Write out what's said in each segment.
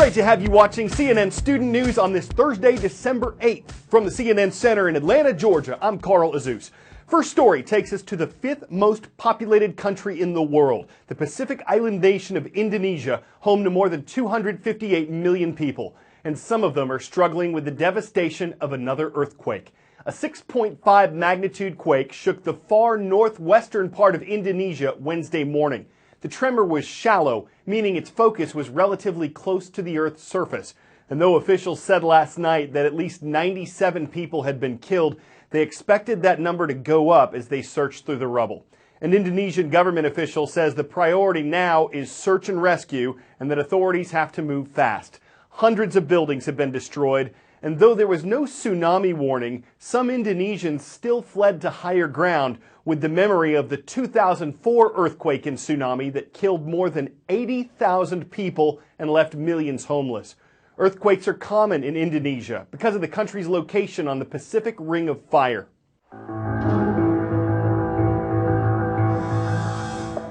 Great to have you watching CNN Student News on this Thursday, December 8th. From the CNN Center in Atlanta, Georgia, I'm Carl Azus. First story takes us to the fifth most populated country in the world, the Pacific island nation of Indonesia, home to more than 258 million people. And some of them are struggling with the devastation of another earthquake. A 6.5 magnitude quake shook the far northwestern part of Indonesia Wednesday morning. The tremor was shallow, meaning its focus was relatively close to the Earth's surface. And though officials said last night that at least 97 people had been killed, they expected that number to go up as they searched through the rubble. An Indonesian government official says the priority now is search and rescue and that authorities have to move fast. Hundreds of buildings have been destroyed, and though there was no tsunami warning, some Indonesians still fled to higher ground with the memory of the 2004 earthquake and tsunami that killed more than 80,000 people and left millions homeless. Earthquakes are common in Indonesia because of the country's location on the Pacific Ring of Fire.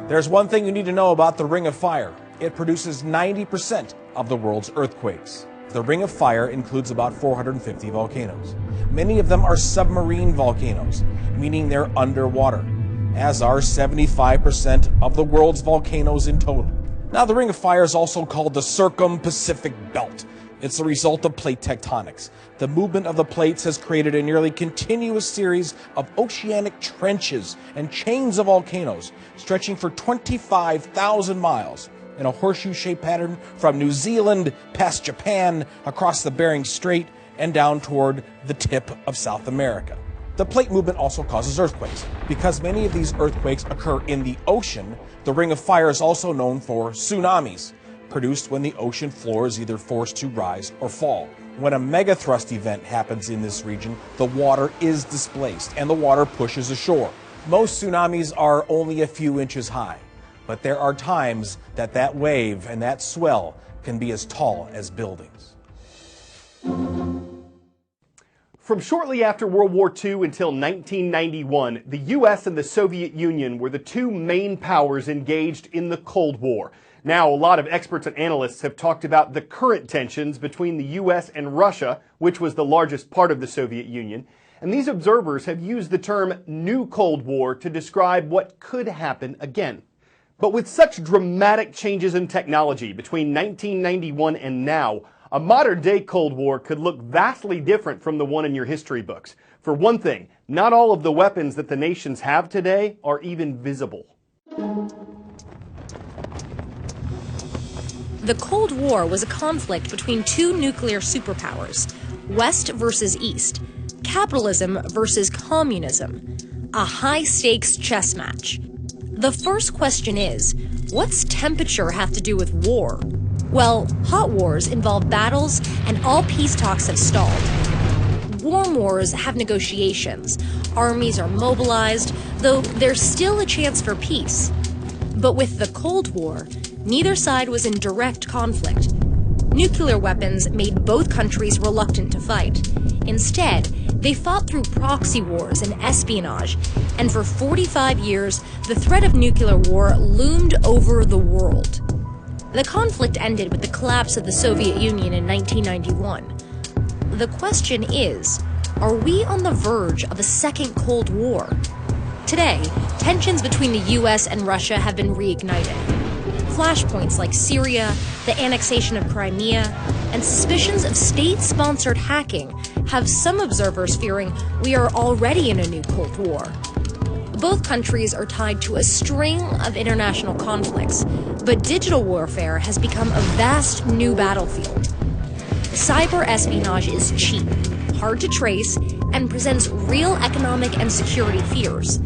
There's one thing you need to know about the Ring of Fire. It produces 90% of the world's earthquakes. The Ring of Fire includes about 450 volcanoes. Many of them are submarine volcanoes, meaning they're underwater, as are 75% of the world's volcanoes in total. Now, the Ring of Fire is also called the Circum-Pacific Belt. It's the result of plate tectonics. The movement of the plates has created a nearly continuous series of oceanic trenches and chains of volcanoes stretching for 25,000 miles. In a horseshoe-shaped pattern from New Zealand past Japan, across the Bering Strait, and down toward the tip of South America. The plate movement also causes earthquakes. Because many of these earthquakes occur in the ocean, the Ring of Fire is also known for tsunamis, produced when the ocean floor is either forced to rise or fall. When a megathrust event happens in this region, the water is displaced and the water pushes ashore. Most tsunamis are only a few inches high. But there are times that wave and that swell can be as tall as buildings. From shortly after World War II until 1991, the U.S. and the Soviet Union were the two main powers engaged in the Cold War. Now, a lot of experts and analysts have talked about the current tensions between the U.S. and Russia, which was the largest part of the Soviet Union. And these observers have used the term New Cold War to describe what could happen again. But with such dramatic changes in technology between 1991 and now, a modern-day Cold War could look vastly different from the one in your history books. For one thing, not all of the weapons that the nations have today are even visible. The Cold War was a conflict between two nuclear superpowers, West versus East, capitalism versus communism, a high-stakes chess match. The first question is, what's temperature have to do with war? Well, hot wars involve battles, and all peace talks have stalled. Warm wars have negotiations. Armies are mobilized, though there's still a chance for peace. But with the Cold War, neither side was in direct conflict. Nuclear weapons made both countries reluctant to fight. Instead, they fought through proxy wars and espionage, and for 45 years, the threat of nuclear war loomed over the world. The conflict ended with the collapse of the Soviet Union in 1991. The question is, are we on the verge of a second Cold War? Today, tensions between the US and Russia have been reignited. Flashpoints like Syria, the annexation of Crimea, and suspicions of state-sponsored hacking have some observers fearing we are already in a new Cold War. Both countries are tied to a string of international conflicts, but digital warfare has become a vast new battlefield. Cyber espionage is cheap, hard to trace, and presents real economic and security fears.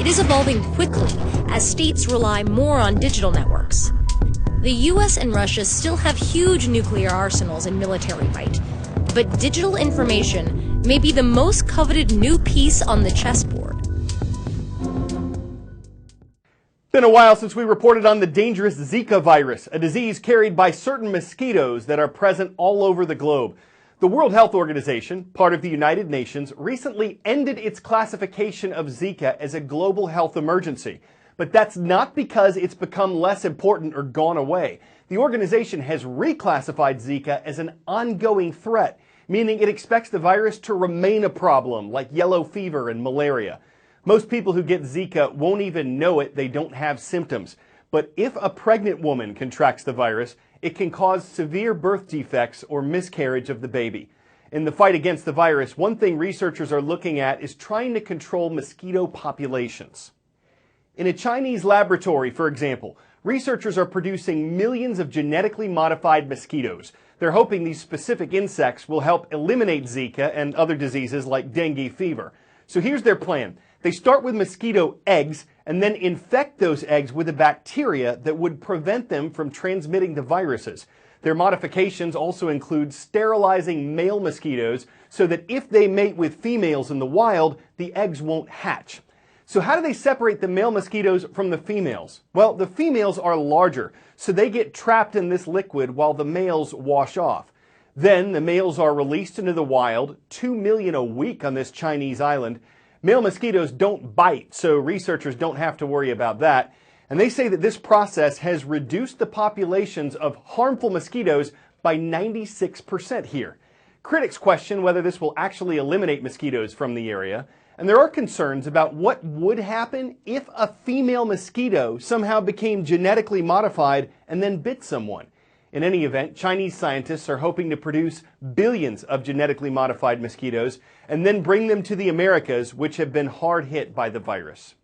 It is evolving quickly as states rely more on digital networks. The US and Russia still have huge nuclear arsenals and military might, but digital information may be the most coveted new piece on the chessboard. Been a while since we reported on the dangerous Zika virus, a disease carried by certain mosquitoes that are present all over the globe. The World Health Organization, part of the United Nations, recently ended its classification of Zika as a global health emergency. But that's not because it's become less important or gone away. The organization has reclassified Zika as an ongoing threat, meaning it expects the virus to remain a problem like yellow fever and malaria. Most people who get Zika won't even know it, they don't have symptoms. But if a pregnant woman contracts the virus, it can cause severe birth defects or miscarriage of the baby. In the fight against the virus, one thing researchers are looking at is trying to control mosquito populations. In a Chinese laboratory, for example, researchers are producing millions of genetically modified mosquitoes. They're hoping these specific insects will help eliminate Zika and other diseases like dengue fever. So here's their plan. They start with mosquito eggs and then infect those eggs with a bacteria that would prevent them from transmitting the viruses. Their modifications also include sterilizing male mosquitoes so that if they mate with females in the wild, the eggs won't hatch. So how do they separate the male mosquitoes from the females? Well, the females are larger, so they get trapped in this liquid while the males wash off. Then the males are released into the wild, 2 million a week on this Chinese island. Male mosquitoes don't bite, so researchers don't have to worry about that. And they say that this process has reduced the populations of harmful mosquitoes by 96% here. Critics question whether this will actually eliminate mosquitoes from the area. And there are concerns about what would happen if a female mosquito somehow became genetically modified and then bit someone. In any event, Chinese scientists are hoping to produce billions of genetically modified mosquitoes and then bring them to the Americas, which have been hard hit by the virus.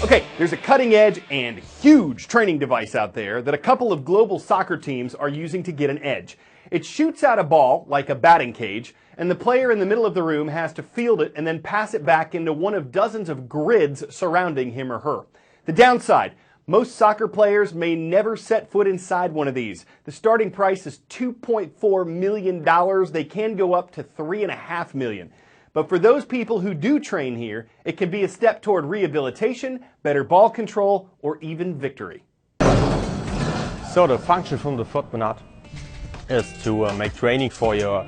Okay, there's a cutting edge and huge training device out there that a couple of global soccer teams are using to get an edge. It shoots out a ball like a batting cage, and the player in the middle of the room has to field it and then pass it back into one of dozens of grids surrounding him or her. The downside, most soccer players may never set foot inside one of these. The starting price is $2.4 million. They can go up to $3.5 million. But for those people who do train here, it can be a step toward rehabilitation, better ball control, or even victory. So the function from the football is to make training for your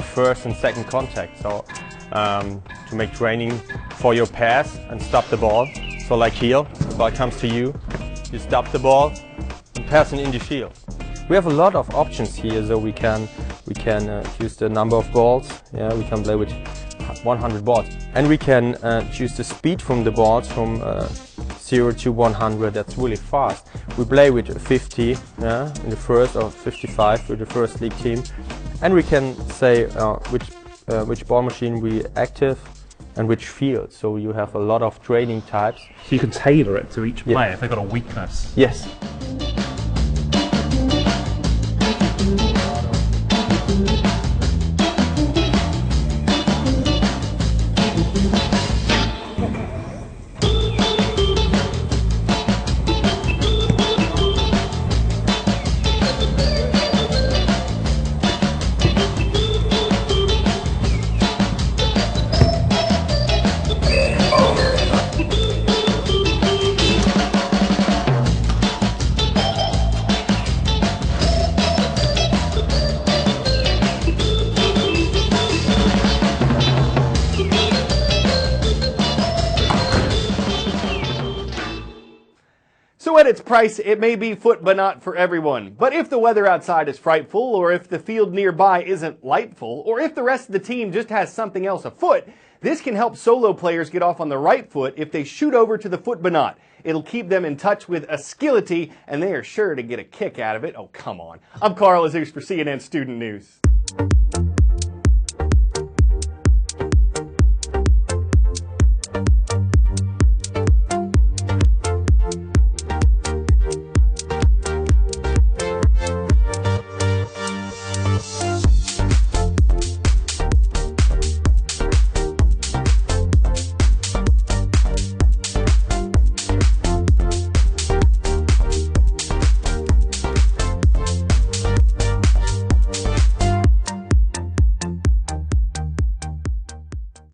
first and second contact. So to make training for your pass and stop the ball. So like here, the ball comes to you, you stop the ball and pass it in the field. We have a lot of options here, so we can choose the number of balls. Yeah, we can play with 100 balls, and we can choose the speed from the balls from 0 to 100. That's really fast. We play with 50 in the first, or 55 with the first league team, and we can say which ball machine we active and which field. So you have a lot of training types. So you can tailor it to each player if they've got a weakness. Yes. So at its price, it may be foot but not for everyone. But if the weather outside is frightful, or if the field nearby isn't lightful, or if the rest of the team just has something else afoot, this can help solo players get off on the right foot if they shoot over to the footbanot. It'll keep them in touch with agility, and they are sure to get a kick out of it. Oh, come on. I'm Carl Azuz for CNN Student News.